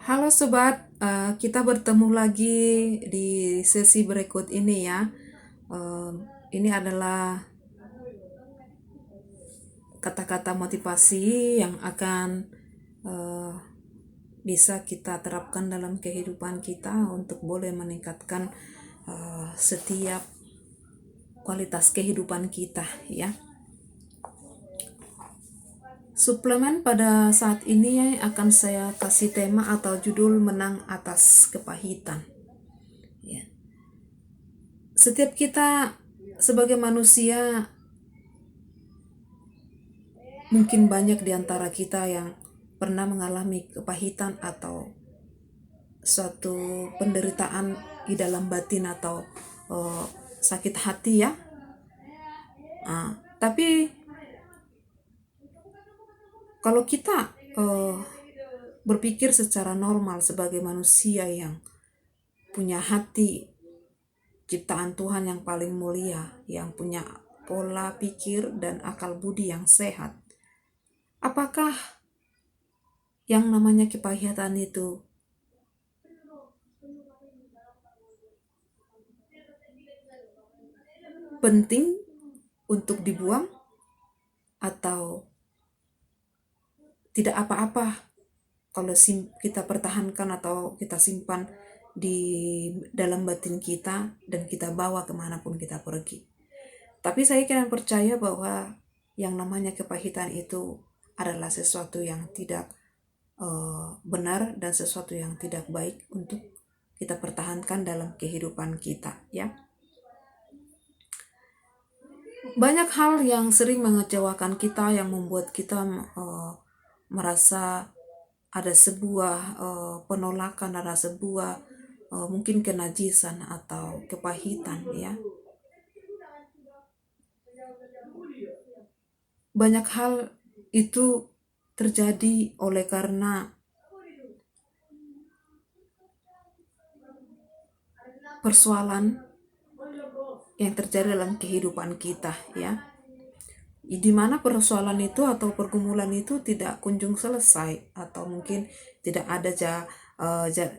Halo sobat, kita bertemu lagi di sesi berikut ini ya. Ini adalah kata-kata motivasi yang akan eh, bisa kita terapkan dalam kehidupan kita untuk boleh meningkatkan setiap kualitas kehidupan kita ya. Suplemen pada saat ini akan saya kasih tema atau judul menang atas kepahitan. Ya. Setiap kita sebagai manusia, mungkin banyak di antara kita yang pernah mengalami kepahitan atau suatu penderitaan di dalam batin atau uh, sakit hati ya. Tapi kalau kita berpikir secara normal sebagai manusia yang punya hati ciptaan Tuhan yang paling mulia, yang punya pola pikir dan akal budi yang sehat, apakah yang namanya kepahitan itu penting untuk dibuang atau tidak apa-apa kalau kita pertahankan atau kita simpan di dalam batin kita dan kita bawa kemanapun kita pergi. Tapi saya kira percaya bahwa yang namanya kepahitan itu adalah sesuatu yang tidak benar dan sesuatu yang tidak baik untuk kita pertahankan dalam kehidupan kita ya. Banyak hal yang sering mengecewakan kita yang membuat kita merasa ada sebuah penolakan, ada sebuah mungkin kenajisan atau kepahitan ya. Banyak hal itu terjadi oleh karena persoalan yang terjadi dalam kehidupan kita ya. Di mana persoalan itu atau pergumulan itu tidak kunjung selesai atau mungkin tidak ada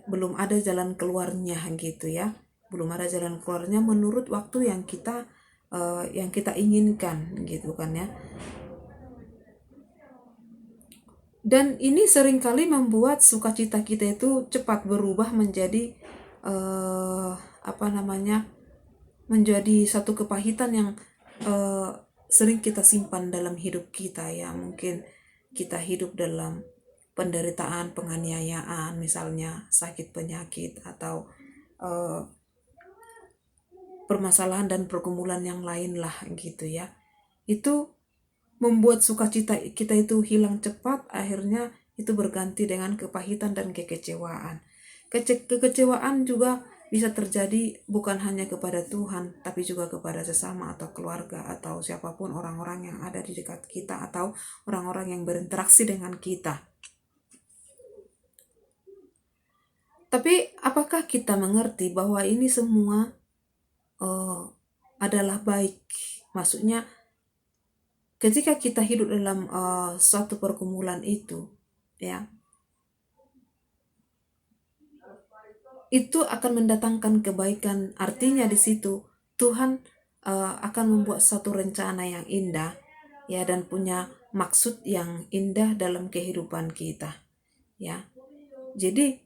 belum ada jalan keluarnya gitu ya. Belum ada jalan keluarnya menurut waktu yang kita inginkan gitu kan ya. Dan ini seringkali membuat sukacita kita itu cepat berubah menjadi menjadi satu kepahitan yang sering kita simpan dalam hidup kita ya. Mungkin kita hidup dalam penderitaan, penganiayaan, misalnya sakit penyakit atau permasalahan dan pergumulan yang lain lah gitu ya. Itu membuat sukacita kita itu hilang cepat, akhirnya itu berganti dengan kepahitan dan kekecewaan. Kekecewaan juga bisa terjadi bukan hanya kepada Tuhan, tapi juga kepada sesama atau keluarga atau siapapun orang-orang yang ada di dekat kita atau orang-orang yang berinteraksi dengan kita. Tapi apakah kita mengerti bahwa ini semua adalah baik? Maksudnya ketika kita hidup dalam suatu pergumulan itu, ya, itu akan mendatangkan kebaikan. Artinya di situ Tuhan akan membuat satu rencana yang indah, ya, dan punya maksud yang indah dalam kehidupan kita, ya. Jadi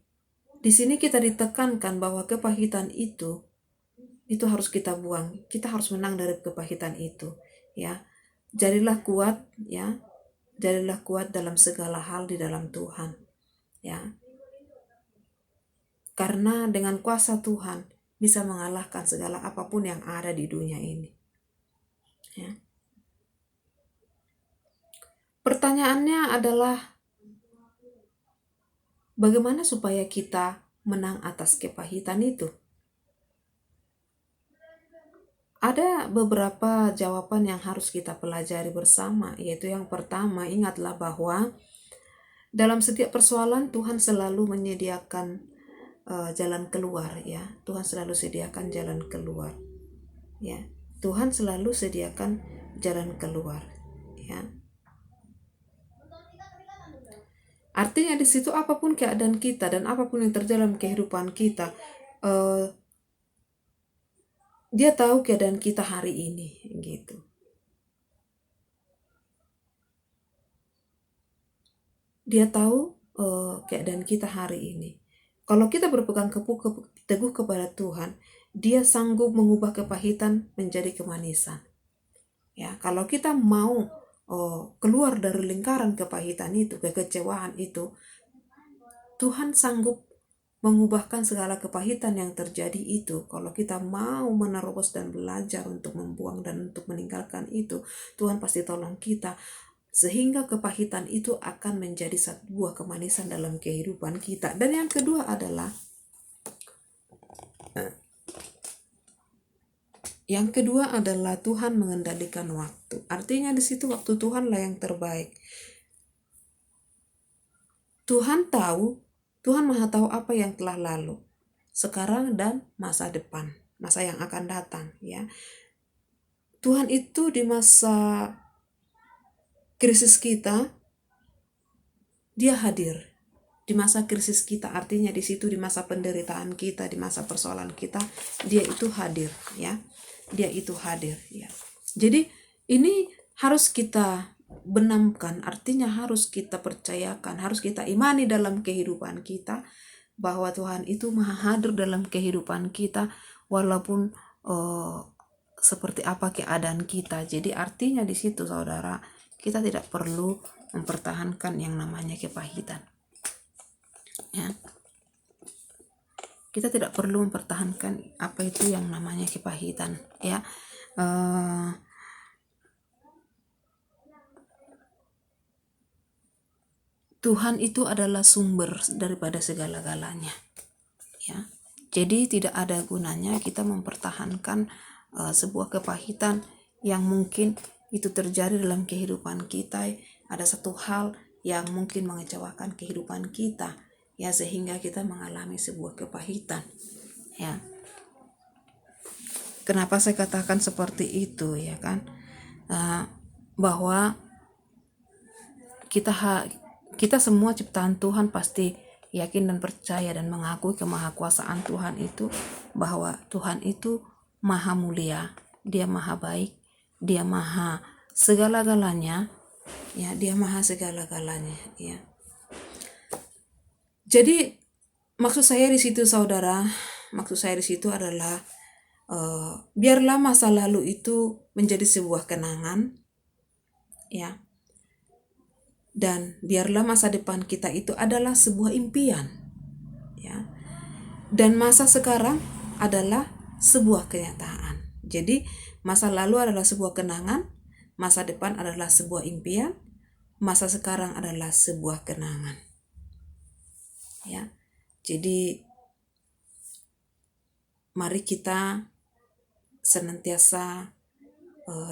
di sini kita ditekankan bahwa kepahitan itu harus kita buang. Kita harus menang dari kepahitan itu, ya. Jadilah kuat, ya. Jadilah kuat dalam segala hal di dalam Tuhan, ya. Karena dengan kuasa Tuhan bisa mengalahkan segala apapun yang ada di dunia ini, ya. Pertanyaannya adalah bagaimana supaya kita menang atas kepahitan itu? Ada beberapa jawaban yang harus kita pelajari bersama, yaitu yang pertama, ingatlah bahwa dalam setiap persoalan Tuhan selalu menyediakan jalan keluar, ya. Tuhan selalu sediakan jalan keluar, ya. Tuhan selalu sediakan jalan keluar, ya. Artinya di situ apapun keadaan kita dan apapun yang terjadi dalam kehidupan kita, dia tahu keadaan kita hari ini, gitu. Dia tahu keadaan kita hari ini. Kalau kita berpegang teguh kepada Tuhan, dia sanggup mengubah kepahitan menjadi kemanisan. Ya, kalau kita mau keluar dari lingkaran kepahitan itu, kekecewaan itu, Tuhan sanggup mengubahkan segala kepahitan yang terjadi itu. Kalau kita mau menerobos dan belajar untuk membuang dan untuk meninggalkan itu, Tuhan pasti tolong kita. Sehingga kepahitan itu akan menjadi sebuah kemanisan dalam kehidupan kita. Dan yang kedua adalah, Tuhan mengendalikan waktu. Artinya di situ waktu Tuhanlah yang terbaik. Tuhan Maha tahu apa yang telah lalu, sekarang dan masa depan, masa yang akan datang, ya. Tuhan itu di masa krisis kita, dia hadir. Di masa krisis kita, artinya di situ di masa penderitaan kita, di masa persoalan kita, dia itu hadir, ya. Dia itu hadir, ya. Jadi ini harus kita benamkan, artinya harus kita percayakan, harus kita imani dalam kehidupan kita, bahwa Tuhan itu maha hadir dalam kehidupan kita, walaupun seperti apa keadaan kita. Jadi artinya di situ, saudara, kita tidak perlu mempertahankan yang namanya kepahitan. Ya. Kita tidak perlu mempertahankan apa itu yang namanya kepahitan, ya. Tuhan itu adalah sumber daripada segala-galanya, ya. Jadi tidak ada gunanya kita mempertahankan sebuah kepahitan yang mungkin itu terjadi dalam kehidupan kita. Ada satu hal yang mungkin mengecewakan kehidupan kita, ya, sehingga kita mengalami sebuah kepahitan, ya. Kenapa saya katakan seperti itu, ya kan? Bahwa kita semua ciptaan Tuhan pasti yakin dan percaya dan mengakui kemahakuasaan Tuhan itu, bahwa Tuhan itu maha mulia, dia maha baik, dia maha segala-galanya, ya, dia maha segala-galanya, ya. Jadi maksud saya di situ, saudara, adalah biarlah masa lalu itu menjadi sebuah kenangan, ya. Dan biarlah masa depan kita itu adalah sebuah impian, ya. Dan masa sekarang adalah sebuah kenyataan. Jadi masa lalu adalah sebuah kenangan, masa depan adalah sebuah impian, masa sekarang adalah sebuah kenangan, ya. Jadi mari kita senantiasa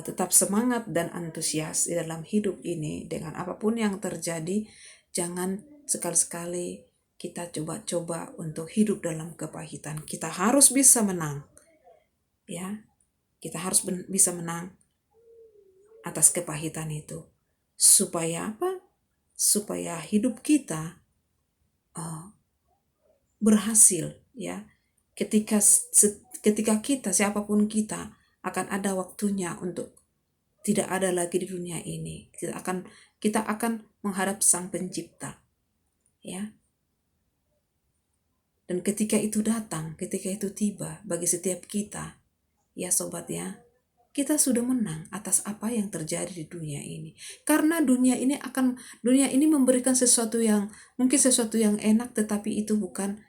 tetap semangat dan antusias di dalam hidup ini. Dengan apapun yang terjadi, jangan sekali-sekali kita coba-coba untuk hidup dalam kepahitan. Kita harus bisa menang, ya. Kita harus bisa menang atas kepahitan itu. Supaya apa? Supaya hidup kita berhasil, ya. Ketika kita, siapapun kita, akan ada waktunya untuk tidak ada lagi di dunia ini. Kita akan menghadap Sang Pencipta, ya. Dan ketika itu datang, ketika itu tiba bagi setiap kita, ya sobat, ya, kita sudah menang atas apa yang terjadi di dunia ini. Karena dunia ini memberikan sesuatu yang enak, tetapi itu bukan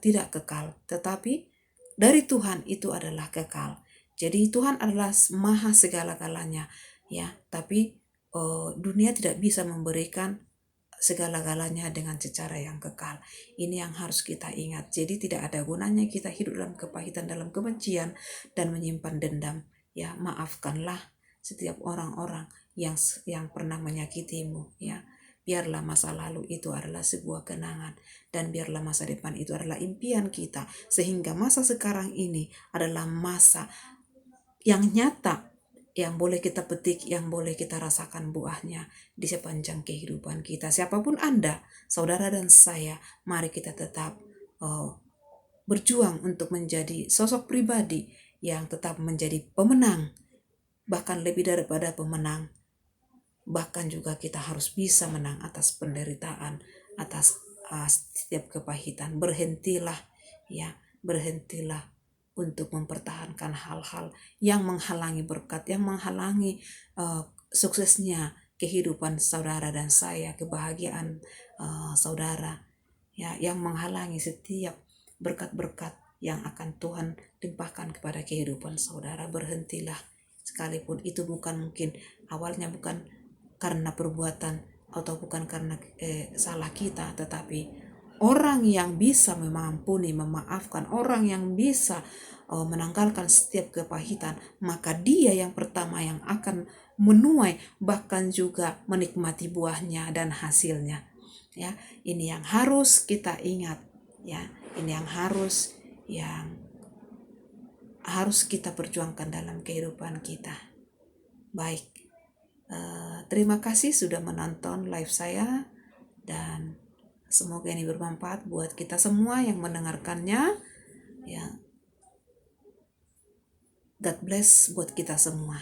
tidak kekal. Tetapi dari Tuhan itu adalah kekal. Jadi Tuhan adalah maha segala-galanya, ya. Tapi dunia tidak bisa memberikan segala-galanya dengan secara yang kekal. Ini yang harus kita ingat. Jadi tidak ada gunanya kita hidup dalam kepahitan, dalam kebencian, dan menyimpan dendam. Ya, maafkanlah setiap orang-orang yang pernah menyakitimu, ya. Biarlah masa lalu itu adalah sebuah kenangan, dan biarlah masa depan itu adalah impian kita, sehingga masa sekarang ini adalah masa yang nyata, yang boleh kita petik, yang boleh kita rasakan buahnya di sepanjang kehidupan kita. Siapapun Anda, saudara dan saya, mari kita tetap berjuang untuk menjadi sosok pribadi yang tetap menjadi pemenang, bahkan lebih daripada pemenang. Bahkan juga kita harus bisa menang atas penderitaan, atas setiap kepahitan. Berhentilah untuk mempertahankan hal-hal yang menghalangi berkat, yang menghalangi suksesnya kehidupan saudara dan saya, kebahagiaan saudara, ya, yang menghalangi setiap berkat-berkat yang akan Tuhan limpahkan kepada kehidupan saudara. Berhentilah, sekalipun itu mungkin awalnya bukan karena perbuatan atau bukan karena salah kita, tetapi orang yang bisa mengampuni, memaafkan, orang yang bisa menanggalkan setiap kepahitan, maka dia yang pertama yang akan menuai, bahkan juga menikmati buahnya dan hasilnya. Ya, ini yang harus kita ingat, ya, ini yang harus kita perjuangkan dalam kehidupan kita. Baik, terima kasih sudah menonton live saya, dan semoga ini bermanfaat buat kita semua yang mendengarkannya. Ya, God bless buat kita semua.